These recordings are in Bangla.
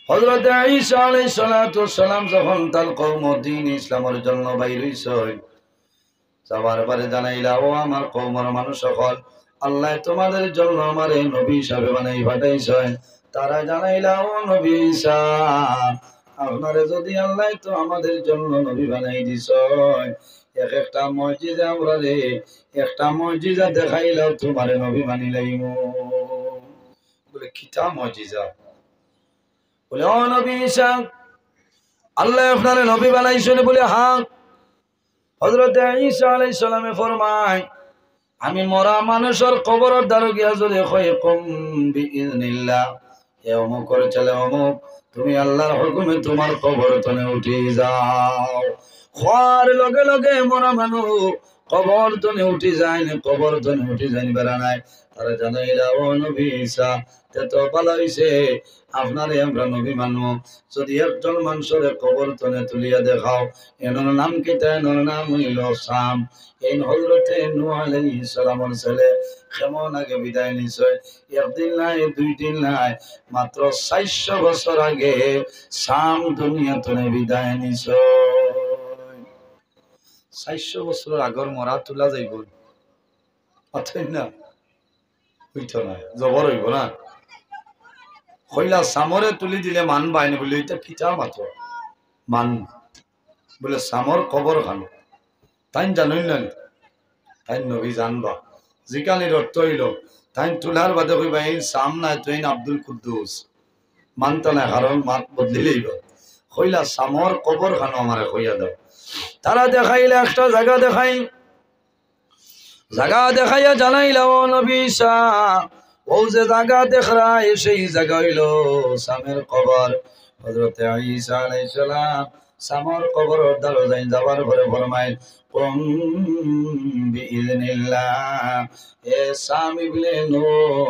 হযরত ঈসা আলাইহিস সালাতু ওয়াস সালাম যখন তার কওম দ্বীন ইসলামের জন্য বাইর হইছে, যাবার পরে জানাইলা, ও আমার কওমের মানুষ সকল, আল্লাহ তোমাদের জন্য আমারে নবী হিসাবে বানাই পাঠাইছে। তারা জানাইলা, ও নবী ঈসা, আপনারে যদি আল্লাহ তো আমাদের জন্য নবী বানাই দিছ, এক একটা মুজিজা আমরা রে একটা মুজিজা দেখাইলাও তোমারে নবী বানাইলাইমু। বলে কিটা মুজিজা? বলে, ও নবী ঈসা, আল্লাহ আপনারে নবী বানাইছেন। বলে হ্যাঁ। হযরত ঈসা আলাইহিস সালামে ফরমায়, আমি মরা মানুষের কবরের দ্বারে গিয়া যদি কই কুম বিইজনিল্লাহ, এ অমুক করে চলে অমুক, তুমি আল্লাহর হুকুমে তোমার কবর তনে উঠে যাও। খোয়ার লগে লগে মরা মানুষ কবর তনে উঠে যায় না, কবর তনে উঠে যায়নি বেড়া নাই। তারা জানাইলা, ও নবী ঈসা, তে তো ভালো হইছে, আপনারে আমরা নবী মানবো। যদি একজন মানুষের কবর তনে তুলিয়া দেখাও, এনার নাম কি? এনার নাম হইল সাম। এই হযরতে নূহ আলাইহিস সালামের ছেলে কেমন আগে বিদায় নিছে, একদিন নাই দুই দিন নাই, মাত্র 400 বছর আগে সাম দুনিয়া থেকে বিদায় নিছে। 400 বছর আগর মরা তোলা যাইব অথই না, হইতো না, জবর হইব না। কইলা সামরে তুলি দিলে মান বাইনি বলে, এটা কিটা মাত্র মান? বলে সামর কবর খানো তাই জানই না, তাই নবী জানবা। জিকানির অর্থ হইল তাই তুলার বাদে কইবা এই সাম নাই তুই আব্দুল কুদ্দুস, মানতা না, কারণ মাত বদলিলেই কইলা সামর কবর খানো আমারে কইয়া দাও। তারা দেখাইলে একটা জায়গা দেখাইয়া জানাইলা, ও নবী ঈসা, ও যে জায়গা দেখরা সেই জায়গা হইল সামের কবর। হযরত ঈসা আলাইহিস সালাম সামর কবর দ্বারে যাবার পরে ফরমায়, কুম বিইজনিল্লাহ, এ সাম ইবনে নূহ,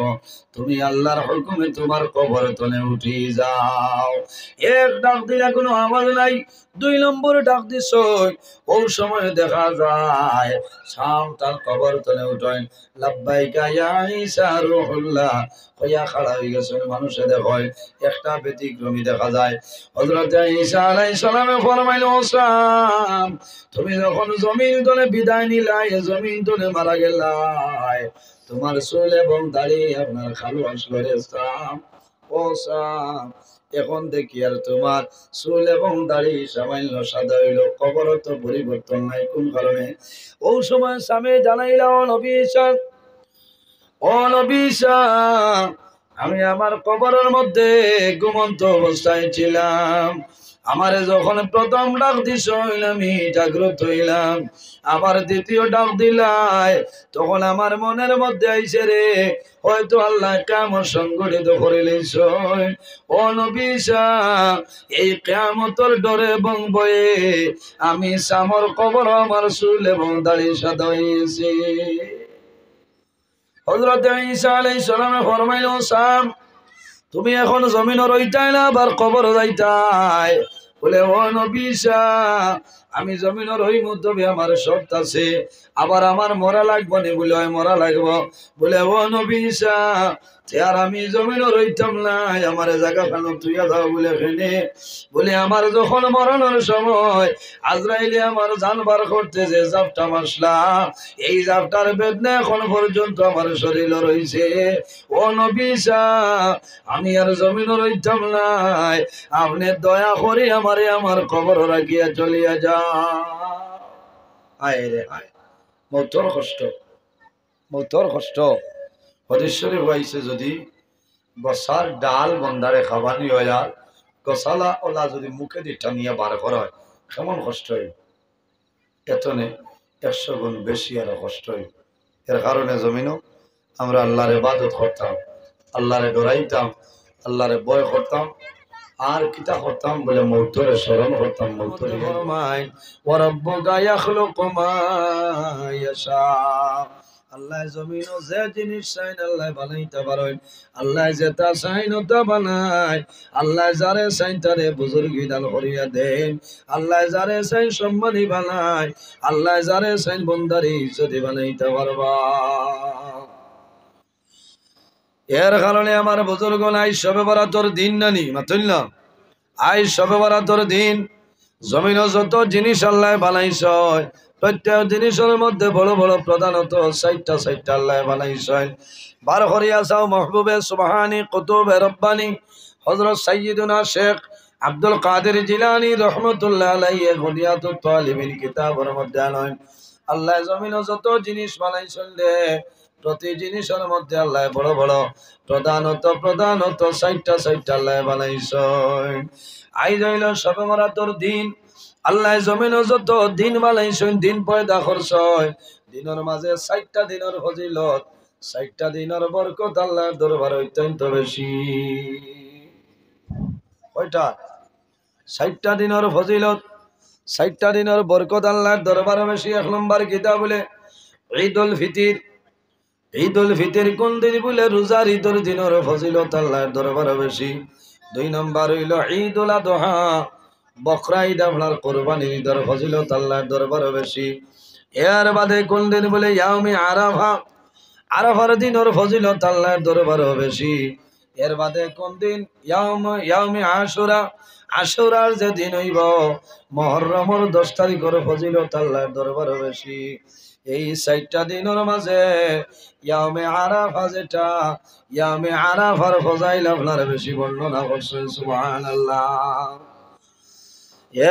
তুমি আল্লাহর হুকুমে তোমার কবর তলে উঠি যাও। এক ডাক দিলা কোনো আওয়াজ নাই, 2 নম্বর ডাক দিছ, ওই সময় দেখা যায় সাম তার কবর তলে উঠেন, লাব্বাইকা ইয়া ঈসা রূহুল্লাহ কইয়া খাড়া হয়ে গেছেন। মানুষে দেখয় একটা ব্যতিক্রমী দেখা যায়। হযরত ঈসা আলাইহিস সালামে ফরমাইল, ও সাম, তুমি যখন জমিন তলে বিদায় নিলাই, জমিন তলে মারা গেলাই, তোমার চুল এবং দাড়ি আপনার খালু আসলো রে সাম। ও সাম, এখন দেখি আর তোমার চুল এবং দাড়ি সামান্য সাদা হইল, কবর তো পরিবর্তন নাই, কোন কারণে? ওই সময় সামে জানাইলা, ও নবী ঈসা, ও নবী ঈসা, আমি আমার কবরের মধ্যে ঘুমন্ত অবস্থায় ছিলাম। আমারে যখন প্রথম ডাক দিছ আমি জাগ্রত হইলাম, আবার দ্বিতীয় ডাক দিলাই, তখন আমার মনের মধ্যে আইছে রে, হয়তো আল্লাহ কিয়ামত সংগঠিত করে লইছ। ও নবী ঈসা, এই কিয়ামতের ডরে এবং ভয়ে আমি সামর কবর আমার চুল এবং দাড়ি সাদা হয়েছে। হযরত ঈসা আলাইহিস সালামে ফরমাইল, সাম, তুমি এখন জমিনে রইতাই না আবার কবর যাইতাই? বলে, ও নবী ঈসা, আমি জমিনের হইমু, তবে আমার শর্ত আছে, আবার আমার মরা লাগবো নি? বলে, হয় মরা লাগবো। বলে, ও নবী ঈসা, আর আমি জমিনে রইতাম না, আমার জায়গা খানো তুইয়া যাও। বলে, খেনে? বলে, আমার যখন মরণের সময় আজরাইলে আমার জানবার করতে যে জাপটা মাসলা, এই জাপটার বেদনা এখন পর্যন্ত আমার শরীরে রয়েছে। ও নবী ঈসা, আমি আর জমিনে রইতাম নাই, আপনি দয়া করে আমারে আমার কবর রাখিয়া চলিয়া যা। আয় রে আয়, মৌতর কষ্ট, মৌতর কষ্ট। হরিশ্বরী হইছে যদি গছার ডাল বন্ধারে খাবানি হয়, আর গছালা ওলা যদি মুখে দিয়ে টানিয়া বার করা হয়, কেমন কষ্ট হয়? এতনে 100 গুণ বেশি আরো কষ্ট হয়। এর কারণে জমিনও আমরা আল্লাহর ইবাদত করতাম, আল্লাহরে ডরাইতাম, আল্লাহরে ভয় করতাম, আর কিতা করতাম বলে মৌতরে স্মরণ করতাম। মৌতরে ফরমায়, ওয়া রাব্বুকা ইয়াখলুকু মা ইয়াশা, আল্লাহ জমিনও যে জিনিস চাইন আল্লাহ বানাইতে পারেন, আল্লাহ যেটা চাইন ওটা বানায়, আল্লাহ যারে চাইন তারে বুজুর্গি দান করিয়া দেন, আল্লাহ যারে চাইন সম্মানী বানায়, আল্লাহ যারে চাইন বন্দারি ইজ্জতি বানাইতে পারবা। এর কারণে আমার বুজুর্গ নাই সবে বরাতর দিন নানি মাতুল না, আই শবে বরাতর দিন জমিন যত জিনিস আল্লাহ বানাইছে প্রত্যেক জিনিসের মধ্যে বড় বড় প্রধানত 60টা আল্লাহ বানাইছে। বার করিয়া যাও মাহবুবে সুবহানি কুতুবে রব্বানি হযরত সাইয়্যিদুনা শেখ আব্দুল কাদের জিলানী রহমতুল্লাহ আলাইহি গুনিয়াতুত তালিবিন কিতাবের মধ্যে আনেন আল্লাহ জমিনে যত জিনিস বানাইছেন প্রতি জিনিসের মধ্যে আল্লাহ বড় বড় প্রধানত 60টা আল্লাহ বানাইছেন। আইজ হইল শবে বরাতর দিন আল্লাহ জমিনে যত দিন বানাইছেন দিন পয়দা করছেন দিনের মাঝে 60টা দিনের ফজিলত 60টা দিনের বরকত আল্লাহর দরবারে অত্যন্ত বেশি। কয়টা? 60টা দিনের ফজিলত 60টা দিনের বরকত আল্লাহর দরবারে বেশি। এক নম্বর কিতাব বলে ঈদুল ফিতর। ঈদুল ফিতর কোন দিন বলে রোজার ঈদের দিনের ফজিলত আল্লাহর দরবারে বেশি। 2 নম্বর হইল ঈদুল আযহা বকরা ঈদ আপনার কুরবানির ঈদের ফজিলত আল্লাহর দরবারে বেশি। এর বাদে কোন দিন বলে ইয়াউমে আরাফা আরাফার দিনের ফজিলত আল্লাহর দরবারে বেশি। এর বাদে কোন দিন ইয়াউমে আশুরা আশুরার যে দিন হইব মুহররমের 10 তারিখের ফজিলত আল্লাহর দরবারে বেশি। এই 60টা দিনের মাঝে ইয়াউমে আরাফা যেটা ইয়াউমে আরাফার ফজাইল আপনার বেশি বর্ণনা করছেন সুবহানাল্লাহ।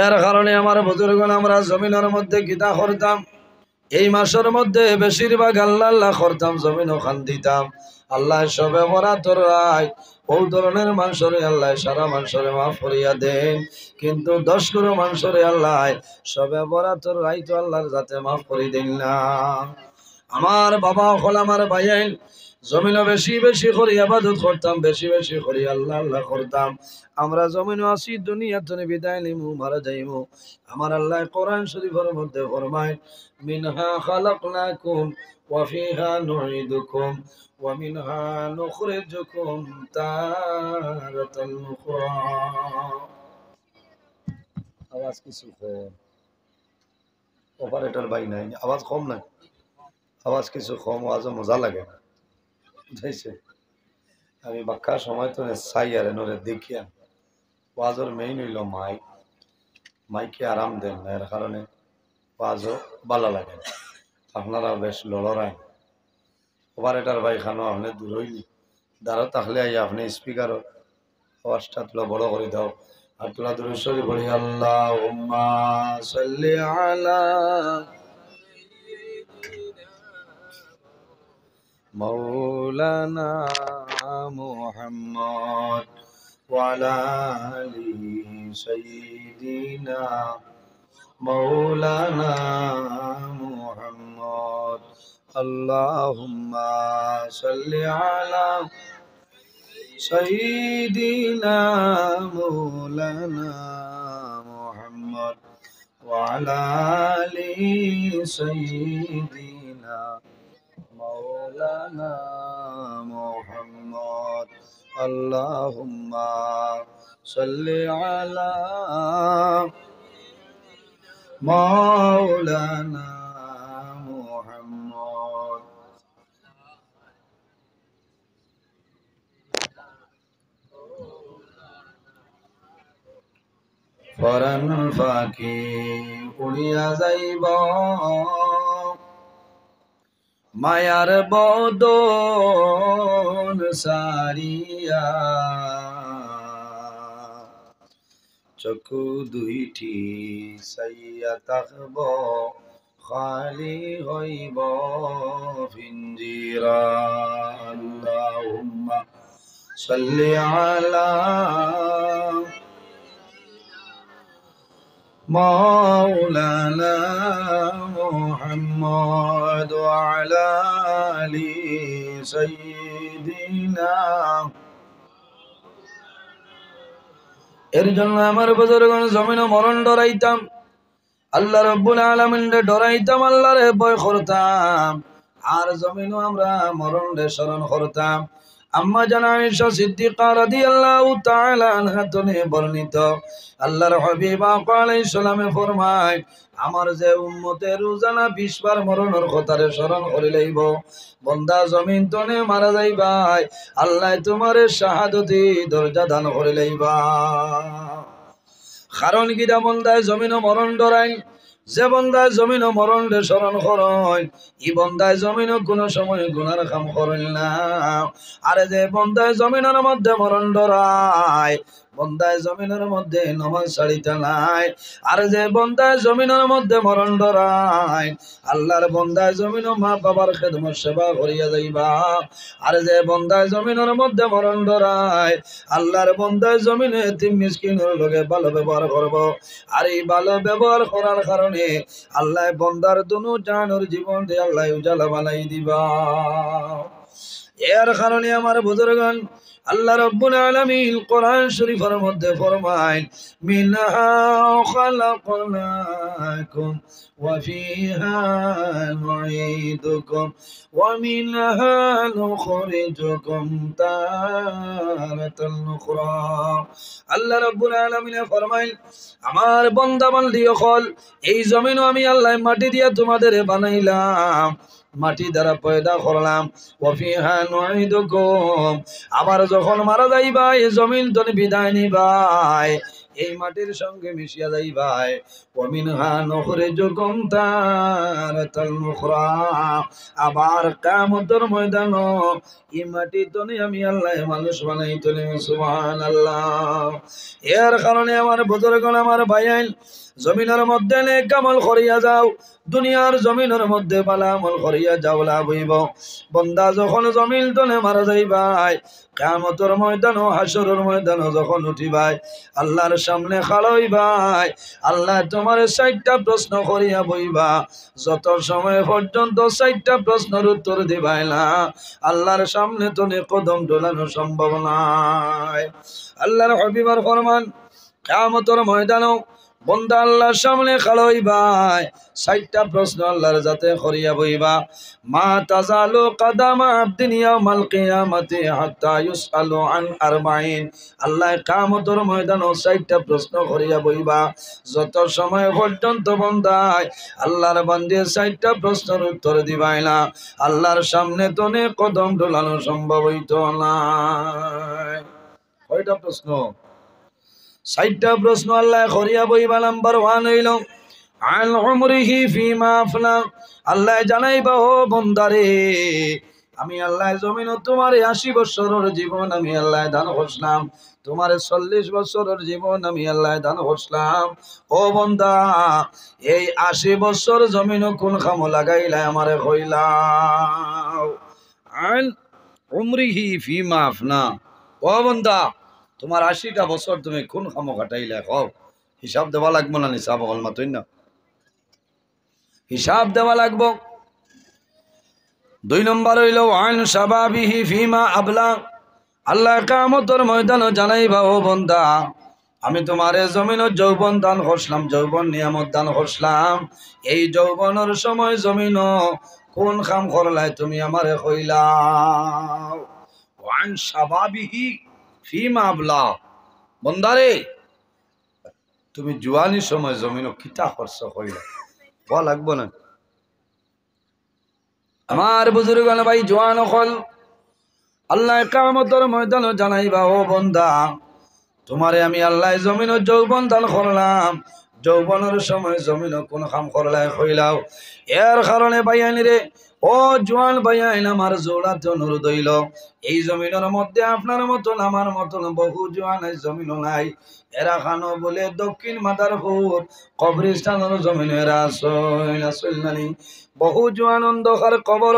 এর কারণে আমার বুজুর্গগণ আমরা জমিনের মধ্যে গীতা করতাম এই মাসের মধ্যে বেশিরভাগ আল্লাহ করতাম জমিন ওখান দিতাম আল্লাহ সবে বরাতর রায় ও ধরনের মানুষরে আল্লাহ সারা মানুষরে মাফ করিয়া দেন কিন্তু 10 করে মানুষরে আল্লাহ সবে বরাতর রায় তো আল্লাহর যাতে মাফ করি দেন না। আমার বাবা হল আমার ভাইয়াইন জমিনে বেশি বেশি করে ইবাদত করতাম বেশি বেশি করে আল্লাহ আল্লাহ করতাম। আমরা জমিনে আসি দুনিয়াতে বিদায় নিমু মারা যাইমু। আমার আল্লাহ কোরআন শরীফের মধ্যে ফরমায় মিনহা খালাকনাকুম ওয়া ফিহা নুঈদুকুম ওয়া মিনহা নুখরিজুকুম তারাতান উখরা। আওয়াজ কিছু কম অপারেটর ভাই নাই আওয়াজ কম নাই আওয়াজ কিছু কম আওয়াজও মজা লাগে বুঝাইছে। আমি বাক্কা সময় তো চাই আর এনরে দেখিয়া ওয়াজর মেইন হইল মাইকে আরাম দেন না এর কারণে ওয়াজও ভালো লাগে আপনারা বেশ লড়াই অপারেটর ভাই খানো আপনি দূর হইলি দাঁড়ো তাহলে আই আপনি স্পিকারও আওয়াজটা তোলা বড় করে দাও আর তোলা দূরে সরি বলি আল্লাহুম্মা সাল্লি আলা মাওলানা মুহাম্মদ ওয়া আলা আলি সাইয়্যিদিনা মাওলানা মুহাম্মদ আল্লাহুম্মা সাল্লি আলা সাইয়্যিদিনা মাওলানা মুহাম্মদ ওয়া আলা আলি সাইয়্যিদিনা মাওলানা মুহাম্মদ আল্লাহুম্মা সাল্লি আলা মাওলানা মুহাম্মদ। ফরান ফাঁকি উড়িয়া যাইব মায়ার বদন সারিয়া চকু দুইটি সাইয়া তাকব খালি হইব ফিঞ্জিরা। আল্লাহুম্মা সাল্লি আলা মাওলানা মুহাম্মদ ওয়া আলা আলি সাইয়্যিদিনা। এর জন্য আমার বুজুর্গগণ জমিনে মরণ ডরাইতাম আল্লাহ রাব্বুল আলামিনরে ডরাইতাম আল্লাহরে ভয় করতাম আর জমিনও আমরা মরণরে স্মরণ করতাম আম্মা জান আয়েশা সিদ্দিকা রাদিয়াল্লাহু তাআলা আনহা থেকে বর্ণিত আল্লাহর হাবিব আলাইহিস সালামে ফরমায় আমার যে উম্মতের রোজানা 20 বার মরণের কথারে স্মরণ করে লইব বান্দা জমিন তনে মারা যাইবাই আল্লাহ তোমারে শাহাদতি দরজা দান করে লইবা কারণ কিটা বান্দায় জমিন মরণ ডরাই যে বন্দায় জমিন মরণ রে স্মরণ করয় ই বন্দায় জমিন কোনো সময় গুনার কাম করেন না আরে যে বন্দায় জমিনের মধ্যে মরণ ডরায় বন্দায় জমিনের মধ্যে নমাজ ছাড়িতে নাই আর যে বন্দায় জমিনের মধ্যে মরণ ডরায় আল্লাহর বন্দায় জমিন মা বাবার খেদমত সেবা করিয়া যাইবা আর যে বন্দায় জমিনের মধ্যে মরণ ডরায় আল্লাহর বন্দায় জমিনে এতিম মিসকিনের লগে ভালো ব্যবহার করব আর এই ভালো ব্যবহার করার কারণে আল্লাহ বন্দার দুনু জানোর জীবন দিয়ে আল্লাহ উজালা বানাই দিবা এর কারণে আমার বুজুর্গান আল্লাহ রাব্বুল আলামিন কোরআন শরীফের মধ্যে ফরমায় মিনহা খালাকনাকুম ওয়া ফিহা নুঈদুকুম ওয়া মিনহা নুখরিজুকুম তারাতান উখরা আল্লাহ রাব্বুল আলামিন ফরমায় আমার বান্দা বান্দি হল এই জমিন আমি আল্লাহ মাটি দিয়ে তোমাদের বানাইলাম মাটি দ্বারা পয়দা করলাম ওয়াফিহা নুঈদুকুম আবার যখন মারা যাইবা এই জমিন তনে বিদায় নিবাই এই মাটির সঙ্গে মিশিয়া যাইবাই ওয়া মিনহা নুখরিজুকুম তারাতাল উখরা আবার কিয়ামতের ময়দান এই মাটি তনে আমি আল্লাহ মানুষ বানাই তনে সুবহানাল্লাহ এর কারণে আমার বুজুর্গগণ আমার ভাইয়ান জমিনের মধ্যে নেক আমল করিয়া যাও দুনিয়ার জমিনের মধ্যে ভালো আমল করিয়া যাও লাভ হইব বান্দা যখন জমিন তনে মারা যাইবাই কিয়ামতের ময়দান ও হাসরের ময়দান যখন উঠিবাই আল্লাহর সামনে খাড়া হইবাই আল্লাহ তোমার 60টা প্রশ্ন করিয়া বইবা যত সময় পর্যন্ত 60টা প্রশ্নের উত্তর দিবাই না আল্লাহর সামনে তনে কদম ডোলানো সম্ভব নাই আল্লাহর হাবিবের ফরমান কিয়ামতের ময়দানও বন্দা আল্লাহর সামনে খাড়া হইবাই 60টা প্রশ্ন আল্লাহর যাতে করিয়া বইবা মা তাজালু কদামা আবদিন ইয়াউমাল কিয়ামাতি হাত্তা ইউসআলু আন আরবাঈন আল্লাহ কিয়ামতের ময়দানে 60টা প্রশ্ন করিয়া বইবা যত সময় পর্যন্ত বন্দায় আল্লাহর বান্দে 60টা প্রশ্নের উত্তর দিবাই না আল্লাহর সামনে তনে কদম ডোলানো সম্ভব হইতো না কয়টা প্রশ্ন 60টা প্রশ্ন আল্লাহ করিয়া বইবা নাম্বার 1 হইল আল উমরিহি ফিমা আফনা আল্লাহ জানাইবা ও বান্দারে আমি আল্লাহ জমিন তোমার 80 বছরের জীবন আমি আল্লাহ দান করলাম তোমার 40 বছরের জীবন আমি আল্লাহ দান করলাম ও বান্দা এই 80 বছর জমিন কোন কাম লাগাইলা আমারে কইলাও আল উমরিহি ফিমা আফনা ও বান্দা তোমার 80টা বছর তুমি কোন কাম কাটাইলা কও হিসাব দেওয়া লাগবো না হিসাব হল মাতই না হিসাব দেওয়া লাগবো 2 নম্বর হইল আন শাবাবিহি ফিমা আবলা আল্লাহ কিয়ামতের ময়দানে জানাইবা ও বান্দা আমি তোমারে জমিনের যৌবন দান করলাম যৌবন নিয়ামত দান করলাম এই যৌবনের সময় জমিন কোন কাম করলাই তুমি আমারে কইলাও আন শাবাবিহি ফিমা আবলা বান্দারে তুমি জুয়ানির সময় জমিন কিতা করছ কইলা বল লাগবো না আমার বুজুর্গান ভাই জওয়ান হল আল্লাহ কিয়ামতের ময়দানে জানাইবা ও বান্দা তোমারে আমি আল্লাহ জমিনের যৌবন দান করলাম যৌবনের সময় জমিন কোন কাম করলাই কইলাও এর কারণে ভাইয়ানি রে ও জওয়ান ভাইয়ান আমার জোড়াতে অনুরোধ হইল এই জমিনের মধ্যে আপনার মতন আমার মতন বহু জওয়ান এই জমিন নাই এরা খানো বলে দক্ষিণ মাদারপুর কবরস্থানের জমিনে এরা আসইনানি বহু জওয়ান অন্ধকার কবর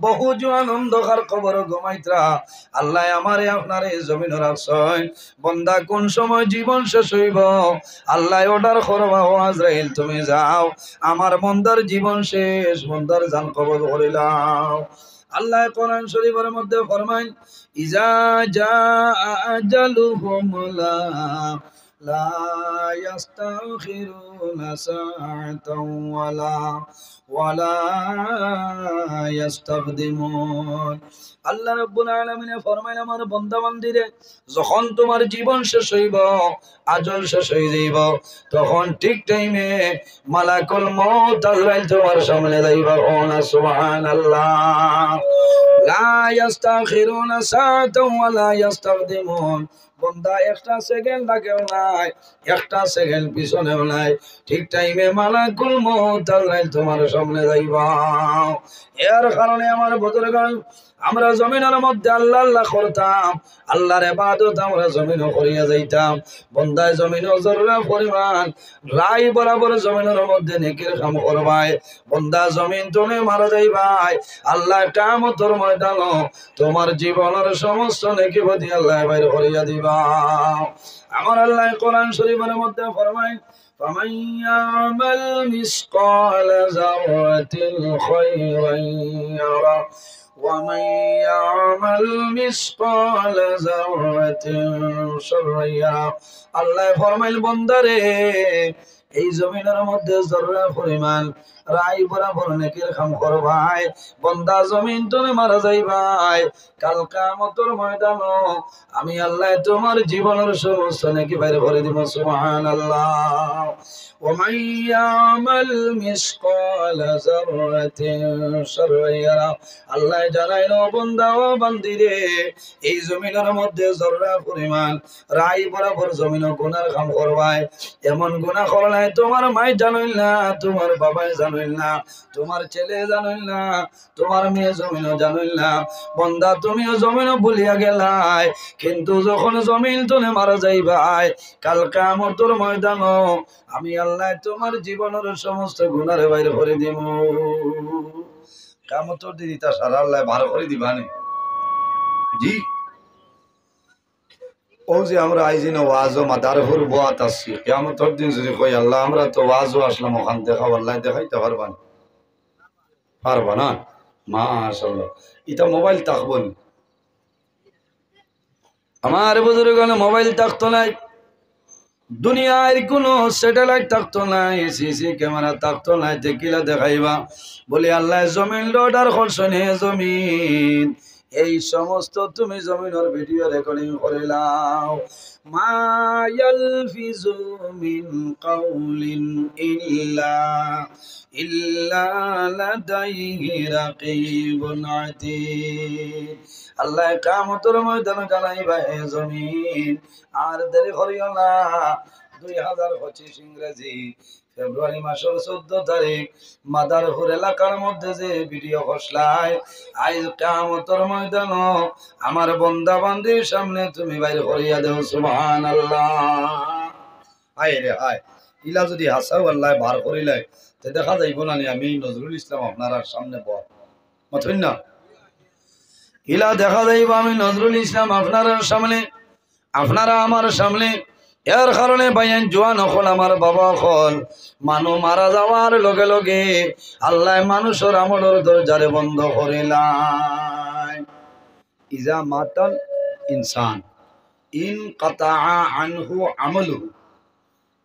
বহু জওয়ান অন্ধকার কবর ঘুমাইত্রা আল্লাহ আমারে আপনারে জমিন রাখছয় বন্দা কোন সময় জীবন শেষ হইব আল্লাহ অর্ডার করবা ও আজরাইল তুমি যাও আমার বন্দার জীবন শেষ বন্দার জান কবজ করিলাও আল্লাহ কোরআন শরীফের মধ্যে ফরমায় ইজা জা আজালুহুম লা লা ইয়াস্তাখিরুনা সাআতাও ওয়ালা ইয়াস্তাকদিমুন। আল্লাহ রাব্বুল আলামিন ফরমায় আমার বান্দা বান্দীরে যখন তোমার জীবন শেষ হইব, আজল শেষ হয়ে যাইব, তখন ঠিক টাইমে মালাকুল মউত আজরাইল তোমার সামনে যাইবা। সুবহানাল্লাহ। লা ইয়াস্তাখিরুনা সাআতাও ওয়ালা ইয়াস্তাকদিমুন। বন্দা একটা সেকেন্ড আগেও নাই, একটা সেকেন্ড পিছনেও নাই, ঠিক টাইমে মালাকুল মউত আজরাইল তোমার সামনে যাইবা। এর কারণে আমার বুজুর্গগণ, আমরা জমিনের মধ্যে আল্লাহ আল্লাহ করতাম, আল্লাহর ইবাদত আমরা জমিনও করিয়া যাইতাম। বন্দায় জমিনও জরুরা পরিমাণ রাই বরাবর জমিনের মধ্যে নেকির কাম করবাই। বন্দা জমিন তুমি মারা যাইবাই, আল্লাহ কিয়ামতের ময়দানে তোমার জীবনের সমস্ত নেকি বদি আল্লাহ বাইর করিয়া দিবা। আমার আল্লাহ কোরআন শরীফের মধ্যে ফরমায়, فمن يعمل مثقال ذرة خيرا يره ومن يعمل مثقال ذرة شرا يره। আল্লাহ ফরমাইল বান্দারে এই জমিনের মধ্যে জররা পরিমাণ রাই বরাবর নেকির কাম করবাই। বান্দা জমিন তুমি মারা যাইবাই, কাল কিয়ামতের ময়দানে আমি আল্লাহ তোমার জীবনের সমস্ত নেকি বাইর করে দিব। সুবহানাল্লাহ। ومن يعمل مثقال ذرة شرا يره। আল্লাহ জানাইলো বান্দা ও বান্দিরে এই জমিনের মধ্যে জররা পরিমাণ রাই বরাবর জমিন গুনার কাম করবাই। এমন গুনাহ করলে তোমার মাই জানইল না, তোমার বাবাই জানইল না, তোমার ছেলে জানইল না, তোমার মেয়ে জমিনও জানইল না। বান্দা তুমিও জমিনও ভুলিয়া গেলাই, কিন্তু যখন জমিন তুমি মারা যাইবাই, কাল কিয়ামতের ময়দানে আমি আল্লাহ তোমার জীবনের সমস্ত গুনারে বাইর করে দিব। কিয়ামতের দিন তা সারা আল্লাহ বার করে দিবানে। জি ও যে আমরা আইজিন ওয়াজও মাদারহুর বাত আসছি, কিয়ামতের দিন যদি কই আল্লাহ আমরা তো ওয়াজও আসলাম ওখান দেখাও, আল্লাহ দেখাইতে পারবা না? পারবা না? মাশাআল্লাহ। এটা মোবাইল থাকবো না, আমার বুজুর্গগণ মোবাইল থাকতো নাই, দুনিয়ার কোনো স্যাটেলাইট থাকতো নাই, সিসি ক্যামেরা থাকতো নাই, দেখিলা দেখাইবা বলে আল্লাহ জমিন অর্ডার করছেন। হে জমিন, এই সমস্ত তুমি জমিনের ভিডিও রেকর্ডিং করে লাও। মা ইয়ালফিজু মিন কাউলিন ইল্লা লাদাইহি রাকিবুন আতীদ। আল্লাহ কিয়ামতের ময়দানে জানাইবা হে জমিন আর দেরি করিও না। 2025 ইংরেজি ফেব্রুয়ারি মাসের 14 তারিখ মাদারপুর এলাকার মধ্যে যে ভিডিও খসলাই, আজ কিয়ামতের ময়দানে আমার বান্দা বান্দির সামনে তুমি বাইর করিয়া দেও। সুবহানাল্লাহ। হায় রে হায়, ইলা যদি হাসাও আল্লাহ বার করিলাই তে দেখা যাইব না আমি নজরুল ইসলাম আপনার সামনে বল মতন না, ইলা দেখা যাইব আমি নজরুল ইসলাম আপনার সামনে, আপনারা আমার সামনে। এর কারণে ভাইয়ান জোয়ান হল, আমার বাবা হল, মানুষ মারা যাওয়ার লগে লগে আল্লাহ মানুষের আমলের দরজারে বন্ধ করিলাই। ইজা মাতাল ইনসান ইন কাতা আনহু আমলুহু।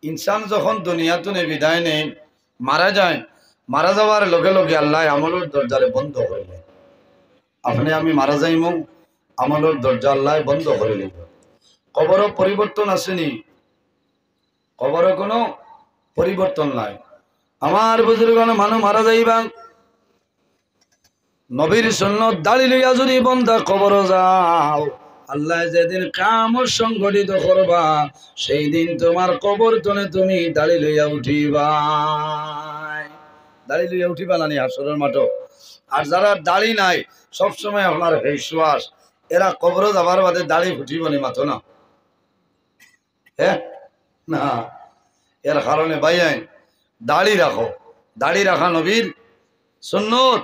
ইনসান যখন দুনিয়াতে বিদায় নেই, মারা যায়, মারা যাওয়ার লগে লগে আল্লাহ আমলের দরজারে বন্ধ করিলেন। আপনি আমি মারা যাইমু, আমলের দরজা আল্লাহ বন্ধ করে দিল। কবরও পরিবর্তন আসেনি, কবরও কোনো পরিবর্তন নাই। আমার বুজুর্গগণ মানুষ মারা যাইবা, নবীর সুন্নাত দাঁড়ি লইয়া যদি বন্দা কবর যাও, আল্লাহ যেদিন কিয়ামত সংগঠিত করবা সেই দিন তোমার কবর তনে তুমি দাঁড়ি লইয়া উঠিবা। দাঁড়ি লইয়া উঠিবা নানি হাসরের মাঠ। আর যারা দাড়ি নাই সবসময় আপনার বিশ্বাস, এরা কবর যাবার বাদে দাড়ি ফুটিব নি মাথো না, হ্যাঁ না। এর কারণে ভাইয়াই দাড়ি রাখো, দাড়ি রাখা নবীর সুন্নত।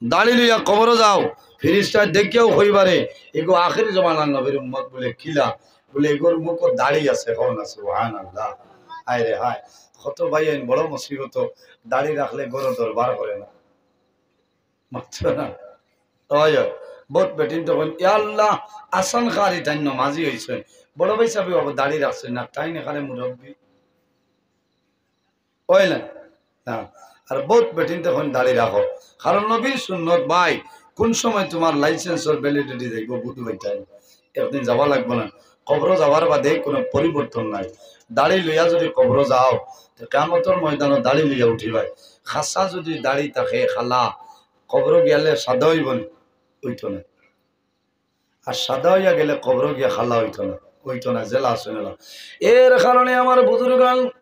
দাড়ি লইয়া কবর যাও, ফিরিস্তা দেখিয়াও হইবারে এগো আখির জমানার নবীর উম্মত বলে কিলা বলে এগোর মুখ দাড়ি আছে। কখন আছে? সুবহানাল্লাহ। হায় রে হায়, কত ভাইয়াই বড় মুসিবত, দাড়ি রাখলে গরু দরবার করে না, মাত্র না। বহুত বেটিন তখন ইয়া আল্লাহ আসান খারি তাই নমাজি হয়েছেন বড় ভাই সাহেব বাবা দাঁড়িয়ে রাখছেন না তাই এখানে মুরব্বী না না আর বহুত বেটিন তখন দাঁড়িয়ে রাখো কারণ নবীর সুন্নত ভাই কোন সময় তোমার লাইসেন্সের ভ্যালিডিটি যাইব বুঝতে পাইতাম একদিন যাওয়া লাগবে না কবর যাওয়ার বাদে কোনো পরিবর্তন নাই দাড়ি লইয়া যদি কবর যাও তো কিয়ামতের ময়দানে দাড়ি লইয়া উঠিবাই খাসা যদি দাড়ি থাকে খালা কবর গেলে সাদা হইব হইতো না আর সাদা হইয়া গেলে কবর গিয়া খালা হইতো না জেলা আসে না এর কারণে আমার বুজুর্গান